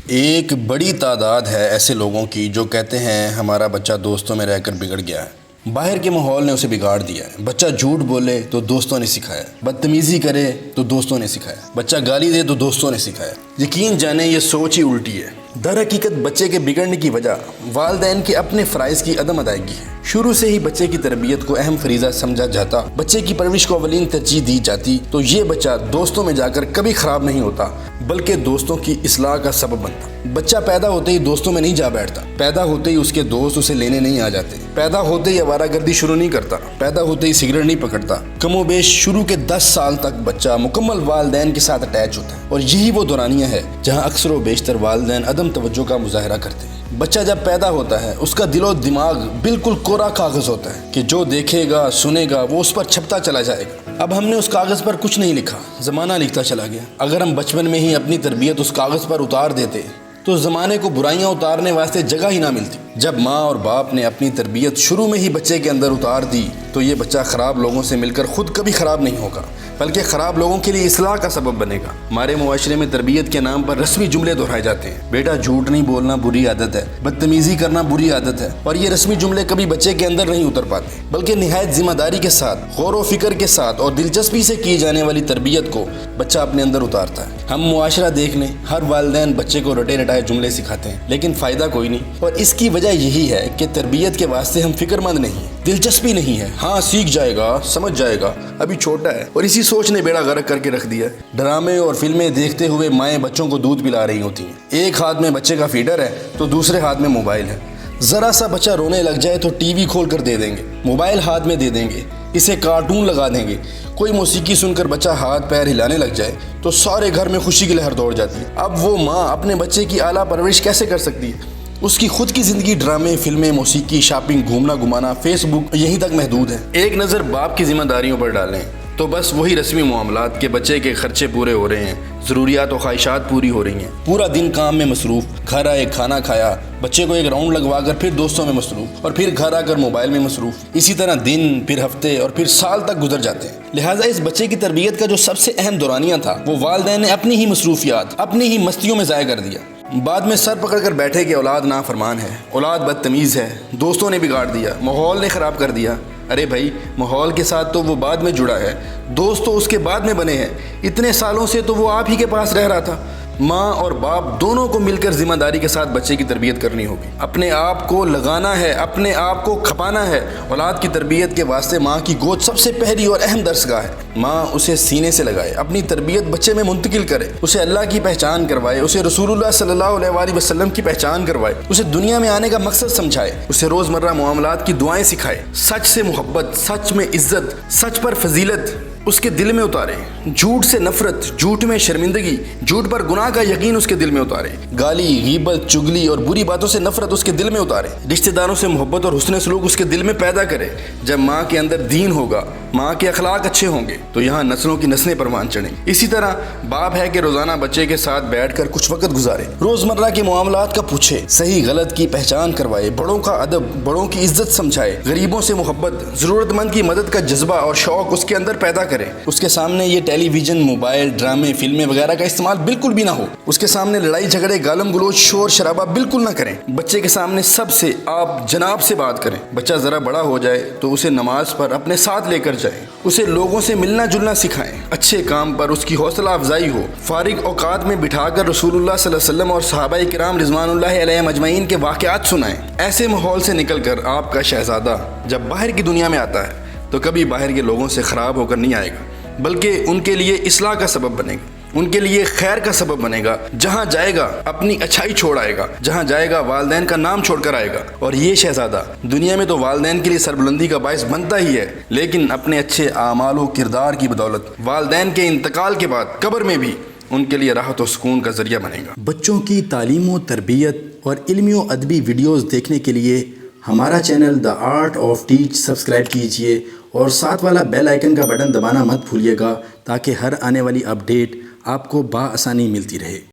ایک بڑی تعداد ہے ایسے لوگوں کی جو کہتے ہیں ہمارا بچہ دوستوں میں رہ کر بگڑ گیا ہے، باہر کے ماحول نے اسے بگاڑ دیا ہے۔ بچہ جھوٹ بولے تو دوستوں نے سکھایا، بدتمیزی کرے تو دوستوں نے سکھایا، بچہ گالی دے تو دوستوں نے سکھایا۔ یقین جانیں یہ سوچ ہی الٹی ہے۔ در حقیقت بچے کے بگڑنے کی وجہ والدین کے اپنے فرائض کی عدم ادائیگی ہے۔ شروع سے ہی بچے کی تربیت کو اہم فریضہ سمجھا جاتا، بچے کی پرورش کو اولین ترجیح دی جاتی تو یہ بچہ دوستوں میں جا کر کبھی خراب نہیں ہوتا بلکہ دوستوں کی اصلاح کا سبب بنتا۔ بچہ پیدا ہوتے ہی دوستوں میں نہیں جا بیٹھتا، پیدا ہوتے ہی اس کے دوست اسے لینے نہیں آ جاتے، پیدا ہوتے ہی آوارہ گردی شروع نہیں کرتا، پیدا ہوتے ہی سگریٹ نہیں پکڑتا۔ کم و بیش شروع کے 10 سال تک بچہ مکمل والدین کے ساتھ اٹیچ ہوتا ہے، اور یہی وہ دورانیہ ہے جہاں اکثر و بیشتر والدین عدم توجہ کا مظاہرہ کرتے ہیں۔ بچہ جب پیدا ہوتا ہے اس کا دل و دماغ بالکل کوڑا کاغذ ہوتا ہے کہ جو دیکھے گا سنے گا وہ اس پر چھپتا چلا جائے گا۔ اب ہم نے اس کاغذ پر کچھ نہیں لکھا، زمانہ لکھتا چلا گیا۔ اگر ہم بچپن میں ہی اپنی تربیت اس کاغذ پر اتار دیتے تو زمانے کو برائیاں اتارنے واسطے جگہ ہی نہ ملتی۔ جب ماں اور باپ نے اپنی تربیت شروع میں ہی بچے کے اندر اتار دی تو یہ بچہ خراب لوگوں سے مل کر خود کبھی خراب نہیں ہوگا بلکہ خراب لوگوں کے لیے اصلاح کا سبب بنے گا۔ ہمارے معاشرے میں تربیت کے نام پر رسمی جملے دہرائے جاتے ہیں۔ بیٹا جھوٹ نہیں بولنا بری عادت ہے، بدتمیزی کرنا بری عادت ہے، اور یہ رسمی جملے کبھی بچے کے اندر نہیں اتر پاتے بلکہ نہایت ذمہ داری کے ساتھ، غور و فکر کے ساتھ اور دلچسپی سے کی جانے والی تربیت کو بچہ اپنے اندر اتارتا ہے۔ ہم معاشرہ دیکھ لیں، ہر والدین بچے کو رٹے رٹائے جملے سکھاتے ہیں لیکن فائدہ کوئی نہیں، اور اس کی وجہ یہی ہے کہ تربیت کے واسطے ہم فکر مند نہیں ہیں، دلچسپی نہیں ہے۔ ہاں سیکھ جائے گا، سمجھ جائے گا، ابھی چھوٹا ہے، اور اسی سوچ نے بیڑا غرق کر کے رکھ دیا۔ ڈرامے اور فلمیں دیکھتے ہوئے مائیں بچوں کو دودھ پلا رہی ہوتی ہیں، ایک ہاتھ میں بچے کا فیڈر ہے تو دوسرے ہاتھ میں موبائل ہے۔ ذرا سا بچہ رونے لگ جائے تو ٹی وی کھول کر دے دیں گے، موبائل ہاتھ میں دے دیں گے، اسے کارٹون لگا دیں گے۔ کوئی موسیقی سن کر بچہ ہاتھ پیر ہلانے لگ جائے تو سارے گھر میں خوشی کی لہر دوڑ جاتی ہے۔ اب وہ ماں اپنے بچے کی اعلیٰ پرورش کیسے کر سکتی ہے؟ اس کی خود کی زندگی ڈرامے، فلمیں، موسیقی، شاپنگ، گھومنا گھمانا، فیس بک یہیں تک محدود ہے۔ ایک نظر باپ کی ذمہ داریوں پر ڈالیں تو بس وہی رسمی معاملات کے بچے کے خرچے پورے ہو رہے ہیں، ضروریات و خواہشات پوری ہو رہی ہیں، پورا دن کام میں مصروف، گھر آئے کھانا کھایا، بچے کو ایک راؤنڈ لگوا کر پھر دوستوں میں مصروف، اور پھر گھر آ کر موبائل میں مصروف۔ اسی طرح دن، پھر ہفتے اور پھر سال تک گزر جاتے ہیں۔ لہٰذا اس بچے کی تربیت کا جو سب سے اہم دورانیہ تھا وہ والدین نے اپنی ہی مصروفیات، اپنی ہی مستیوں میں ضائع کر دیا۔ بعد میں سر پکڑ کر بیٹھے کہ اولاد نافرمان ہے، اولاد بدتمیز ہے، دوستوں نے بگاڑ دیا، ماحول نے خراب کر دیا۔ ارے بھائی، ماحول کے ساتھ تو وہ بعد میں جڑا ہے، دوست تو اس کے بعد میں بنے ہیں، اتنے سالوں سے تو وہ آپ ہی کے پاس رہ رہا تھا۔ ماں اور باپ دونوں کو مل کر ذمہ داری کے ساتھ بچے کی تربیت کرنی ہوگی، اپنے آپ کو لگانا ہے، اپنے آپ کو کھپانا ہے۔ اولاد کی تربیت کے واسطے ماں کی گود سب سے پہلی اور اہم درسگاہ ہے۔ ماں اسے سینے سے لگائے، اپنی تربیت بچے میں منتقل کرے، اسے اللہ کی پہچان کروائے، اسے رسول اللہ صلی اللہ علیہ وآلہ وسلم کی پہچان کروائے، اسے دنیا میں آنے کا مقصد سمجھائے، اسے روزمرہ معاملات کی دعائیں سکھائے، سچ سے محبت، سچ میں عزت، سچ پر فضیلت اس کے دل میں اتارے، جھوٹ سے نفرت، جھوٹ میں شرمندگی، جھوٹ پر گناہ کا یقین اس کے دل میں اتارے، گالی، غیبت، چگلی اور بری باتوں سے نفرت اس کے دل میں اتارے، رشتہ داروں سے محبت اور حسن سلوک اس کے دل میں پیدا کرے۔ جب ماں کے اندر دین ہوگا، ماں کے اخلاق اچھے ہوں گے تو یہاں نسلوں کی نسلیں پروان چڑھیں۔ اسی طرح باپ ہے کہ روزانہ بچے کے ساتھ بیٹھ کر کچھ وقت گزارے، روزمرہ کے معاملات کا پوچھے، صحیح غلط کی پہچان کروائے، بڑوں کا ادب، بڑوں کی عزت سمجھائے، غریبوں سے محبت، ضرورت مند کی مدد کا جذبہ اور شوق اس کے اندر پیدا کرے۔ اس کے سامنے یہ ٹیلی ویژن، موبائل، ڈرامے، فلمیں وغیرہ کا استعمال بالکل بھی نہ ہو۔ اس کے سامنے لڑائی جھگڑے، گالم گلوچ، شور شرابہ بالکل نہ کریں۔ بچے کے سامنے سب سے آپ جناب سے بات کریں۔ بچہ ذرا بڑا ہو جائے تو اسے نماز پر اپنے ساتھ لے کر جائیں، اسے لوگوں سے ملنا جلنا سکھائیں، اچھے کام پر اس کی حوصلہ افزائی ہو، فارغ اوقات میں بٹھا کر رسول اللہ صلی اللہ علیہ وسلم اور صحابہ کرام رضوان اللہ علیہم اجمعین کے واقعات سنائیں۔ ایسے ماحول سے نکل کر آپ کا شہزادہ جب باہر کی دنیا میں آتا ہے تو کبھی باہر کے لوگوں سے خراب ہو کر نہیں آئے گا بلکہ ان کے لیے اصلاح کا سبب بنے گا، ان کے لیے خیر کا سبب بنے گا۔ جہاں جائے گا اپنی اچھائی چھوڑ آئے گا، جہاں جائے گا والدین کا نام چھوڑ کر آئے گا۔ اور یہ شہزادہ دنیا میں تو والدین کے لیے سربلندی کا باعث بنتا ہی ہے، لیکن اپنے اچھے اعمال و کردار کی بدولت والدین کے انتقال کے بعد قبر میں بھی ان کے لیے راحت و سکون کا ذریعہ بنے گا۔ بچوں کی تعلیم و تربیت اور علمی و ادبی ویڈیوز دیکھنے کے لیے ہمارا channel the art of teach subscribe کیجئے اور ساتھ والا بیل آئیکن کا بٹن دبانا مت بھولیے گا تاکہ ہر آنے والی اپڈیٹ آپ کو بآسانی ملتی رہے۔